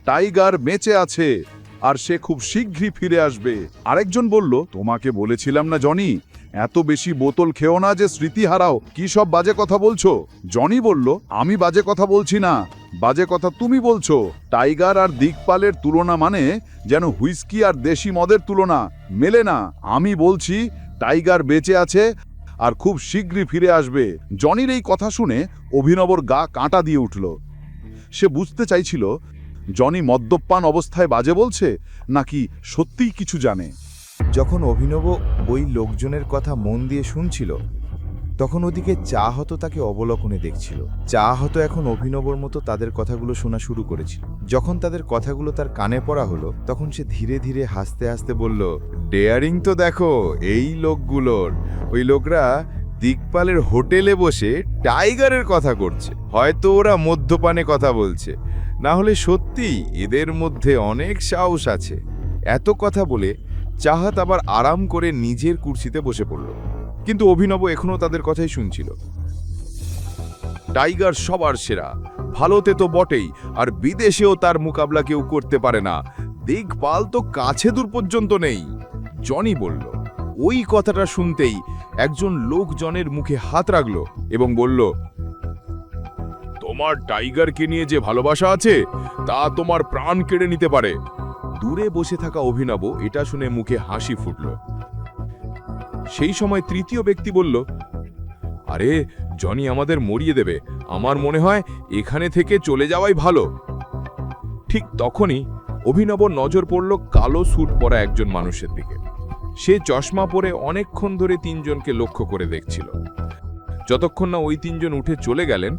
Tiger বেঁচে আছে আর সে খুব শীঘ্রই ফিরে আসবে। আরেকজন বলল, তোমাকে বলেছিলাম না জনি, এত বেশি বোতল খেও না যে স্মৃতি হারাও। কি সব বাজে কথা বলছো? জনি বলল, আমি বাজে কথা বলছি না, বাজে কথা তুমি বলছো। টাইগার আর দিকপালের তুলনা মানে যেন হুইস্কি আর দেশি মদের তুলনা, মেলে না। আমি বলছি টাইগার বেঁচে আছে আর খুব শীঘ্রই ফিরে আসবে। জনির এই কথা শুনে অভিনবর গা কাঁটা দিয়ে উঠল। সে বুঝতে চাইছিল জনি মদ্যপান অবস্থায় বাজে বলছে নাকি সত্যিই কিছু জানে। যখন অভিনব ওই লোকজনের কথা মন দিয়ে শুনছিল, তখন ওদিকে চাহত তাকে অবলোকনে দেখছিল। চাহত এখন অভিনবর মতো তাদের কথাগুলো শোনা শুরু করেছিল। যখন তাদের কথাগুলো তার কানে পড়া হলো, তখন সে ধীরে ধীরে হাসতে হাসতে বলল, ডেয়ারিং তো দেখো এই লোকগুলোর। ওই লোকরা দিকপালের হোটেলে বসে টাইগারের কথা করছে। হয়তো ওরা মদ্যপানে কথা বলছে, না হলে সত্যি এদের মধ্যে অনেক সাহস আছে। এত কথা বলে চাহাত আবার আরাম করে নিজের কুর্সিতে বসে পড়ল, কিন্তু অভিনব এখনো তাদের কথাই শুনছিল। টাইগার সবার সেরা, ভালোতে তো বটেই, আর বিদেশেও তার মোকাবলা কেউ করতে পারে না। দিকপাল তো কাছে দূর পর্যন্ত নেই। জনি বলল। ওই কথাটা শুনতেই একজন লোক জনের মুখে হাত রাখল এবং বলল, তোমার টাইগারকে নিয়ে যে ভালোবাসা আছে তা তোমার প্রাণ কেড়ে নিতে পারে। দূরে বসে থাকা অভিনব এটা শুনে মুখে হাসি ফুটল। সেই সময় তৃতীয় ব্যক্তি বলল, আরে জনি আমাদের মরিয়ে দেবে, আমার মনে হয় এখানে থেকে চলে যাওয়াই ভালো। ঠিক তখনই অভিনবর নজর পড়ল কালো স্যুট পরা একজন মানুষের দিকে। সে চশমা পরে অনেকক্ষণ ধরে তিনজনকে লক্ষ্য করে দেখছিল। যতক্ষণ না ওই তিনজন উঠে চলে গেলেন,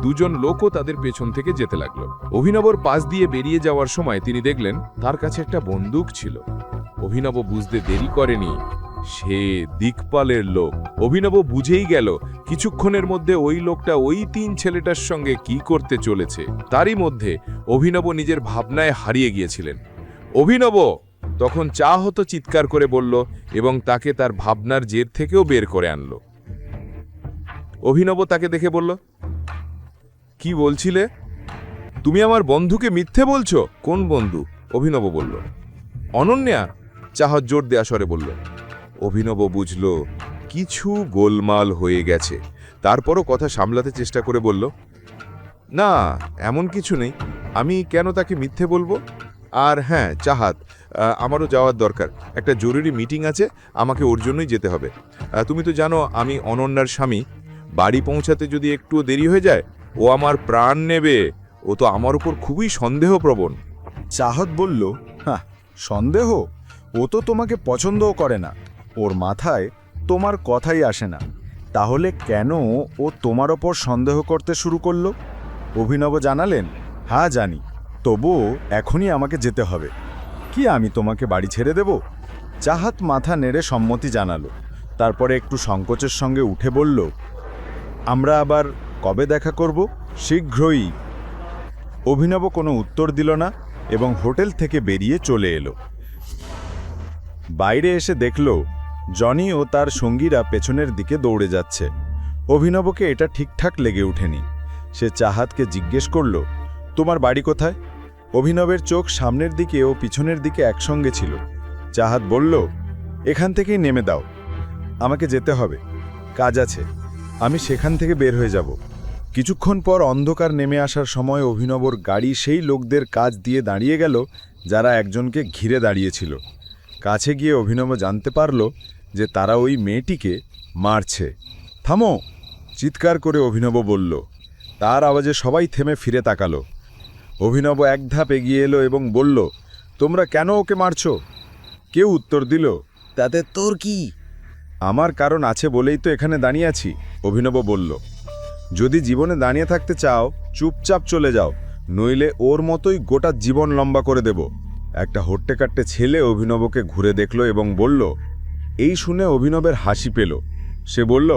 দুজন লোকও তাদের পেছন থেকে যেতে লাগলো। অভিনবর পাশ দিয়ে বেরিয়ে যাওয়ার সময় তিনি দেখলেন তার কাছে একটা বন্দুক ছিল। অভিনব বুঝতে দেরি করেনি, সে দিকপালের লোক। অভিনব বুঝেই গেল কিছুক্ষণের মধ্যে ওই লোকটা ওই তিন ছেলেটার সঙ্গে কি করতে চলেছে। তারই মধ্যে অভিনব নিজের ভাবনায় হারিয়ে গিয়েছিলেন। অভিনব তখন চাহত চিৎকার করে বলল এবং তাকে তার ভাবনার জের থেকেও বের করে আনল। অভিনব তাকে দেখে বলল, কি বলছিলে? তুমি আমার বন্ধুকে মিথ্যে বলছো? কোন বন্ধু? অভিনব বলল। অনন্যা, চাহত জোর দেয়া স্বরে বলল। অভিনব বুঝল কিছু গোলমাল হয়ে গেছে। তারপরও কথা সামলাতে চেষ্টা করে বলল, না এমন কিছু নেই, আমি কেন তাকে মিথ্যে বলবো? আর হ্যাঁ চাহাত, আমারও যাওয়ার দরকার, একটা জরুরি মিটিং আছে, আমাকে ওর জন্যই যেতে হবে। তুমি তো জানো আমি অনন্যার স্বামী, বাড়ি পৌঁছাতে যদি একটু দেরি হয়ে যায় ও আমার প্রাণ নেবে। ও তো আমার উপর খুবই সন্দেহপ্রবণ। চাহত বলল, হ্যাঁ সন্দেহ? ও তো তোমাকে পছন্দও করে না, ওর মাথায় তোমার কথাই আসে না। তাহলে কেন ও তোমার ওপর সন্দেহ করতে শুরু করলো? অভিনব জানালেন, হ্যাঁ জানি, তবুও এখনই আমাকে যেতে হবে। কি আমি তোমাকে বাড়ি ছেড়ে দেব? চাহাত মাথা নেড়ে সম্মতি জানালো। তারপরে একটু সংকোচের সঙ্গে উঠে বলল, আমরা আবার কবে দেখা করব? শীঘ্রই। অভিনব কোনো উত্তর দিল না এবং হোটেল থেকে বেরিয়ে চলে এলো। বাইরে এসে দেখল জনি ও তার সঙ্গীরা পেছনের দিকে দৌড়ে যাচ্ছে। অভিনবকে এটা ঠিকঠাক লেগে ওঠেনি। সে চাহাতকে জিজ্ঞেস করল, তোমার বাড়ি কোথায়? অভিনবের চোখ সামনের দিকে ও পিছনের দিকে একসঙ্গে ছিল। চাহাত বলল, এখান থেকেই নেমে দাও, আমাকে যেতে হবে, কাজ আছে, আমি সেখান থেকে বের হয়ে যাব। কিছুক্ষণ পর অন্ধকার নেমে আসার সময় অভিনবর গাড়ি সেই লোকদের কাজ দিয়ে দাঁড়িয়ে গেল যারা একজনকে ঘিরে দাঁড়িয়েছিল। কাছে গিয়ে অভিনব জানতে পারল যে তারা ওই মেয়েটিকে মারছে। থামো, চিৎকার করে অভিনব বলল। তার আওয়াজে সবাই থেমে ফিরে তাকালো। অভিনব এক ধাপ এগিয়ে এলো এবং বলল, তোমরা কেন ওকে মারছো? কেউ উত্তর দিল, তাতে তোর কি? আমার কারণ আছে বলেই তো এখানে দাঁড়িয়ে আছি, অভিনব বলল। যদি জীবনে দাঁড়িয়ে থাকতে চাও চুপচাপ চলে যাও, নইলে ওর মতোই গোটা জীবন লম্বা করে দেব। একটা হট্টে কাট্টে ছেলে অভিনবকে ঘুরে দেখল এবং বলল। এই শুনে অভিনবের হাসি পেল। সে বলল,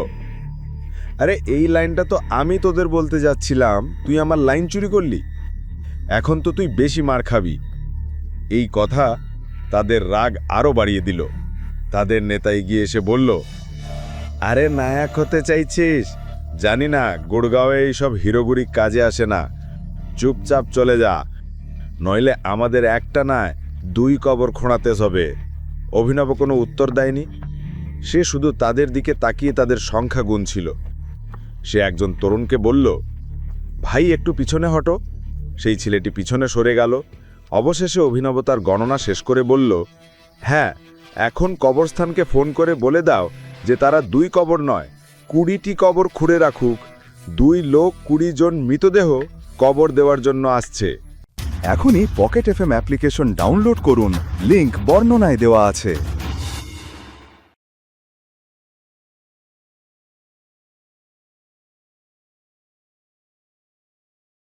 আরে এই লাইনটা তো আমি তোদের বলতে যাচ্ছিলাম, তুই আমার লাইন চুরি করলি। এখন তো তুই বেশি মার খাবি। এই কথা তাদের রাগ আরও বাড়িয়ে দিল। তাদের নেতা এগিয়ে এসে বলল, আরে নায়ক হতে চাইছিস? জানি না গুড়গাঁওয়ে এইসব হিরোগুরি কাজে আসে না, চুপচাপ চলে যা, নইলে আমাদের একটা নয় 2 কবর খোঁড়াতে হবে। অভিনব কোনো উত্তর দেয়নি। সে শুধু তাদের দিকে তাকিয়ে তাদের সংখ্যা গুনছিল। সে একজন তরুণকে বলল, ভাই একটু পিছনে হটো। সেই ছেলেটি পিছনে সরে গেল। অবশেষে অভিনব তার গণনা শেষ করে বলল, হ্যাঁ, এখন কবরস্থানকে ফোন করে বলে দাও যে তারা 2 কবর নয় 20টি কবর খুঁড়ে রাখুক। 2 লোক 20 জন মৃতদেহ কবর দেওয়ার জন্য আসছে। এখনই পকেট এফএম অ্যাপ্লিকেশন ডাউনলোড করুন, লিংক বর্ণনায় দেওয়া আছে।